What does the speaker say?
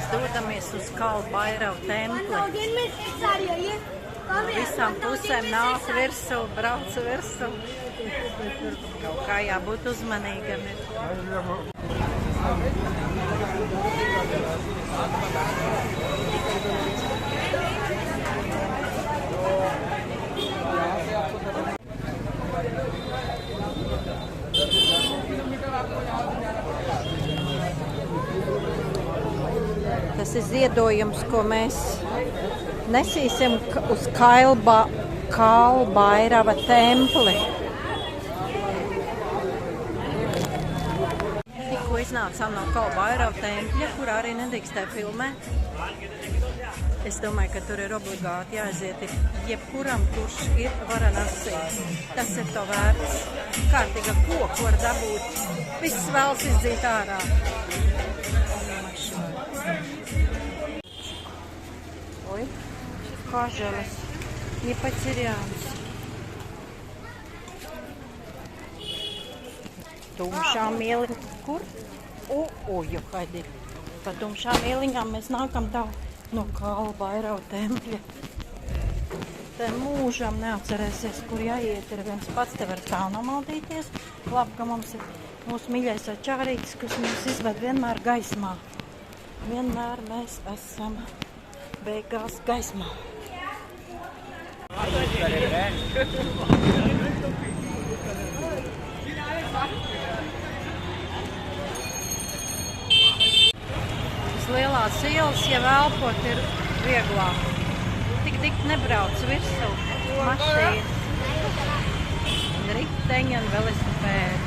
mēs dodamies uz Kalbairavu templi. Visām pusēm nāk virsū, brauc virsū. Kaut kā jābūt uzmanīgam. Tas ir ziedojums, ko mēs nesīsim uz Kalbairava templi. Tikko iznācām no Kalbairava tempļa, kur arī nedrīkstēja filmēt. Es domāju, ka tur ir obligāti jāaiziet jebkuram, kurš ir Varanasī. Tas ir to vērts. Kārtīga koku var dabūt. Viss vēlas izdzīt ārā. Ой, кажалось, не потерялись. Tumšām ieliņām. Kur? Oj, haidi. Pa tumšām ieliņām mēs nākam tā no Kalbairava tempļa. Te mūžam neatcerēsies, kur jāiet. Ir viens pats, te var tā nomaldīties. Labi, ka mums ir mūsu mīļais ačārītis, kas mūs izved vienmēr gaismā. Vienmēr mēs esam beigās gaismā. Tas lielās ielas, ja elpot, ir vieglāk. Tik nebrauc virsū mašīnas. Riteņi un velosipēdi.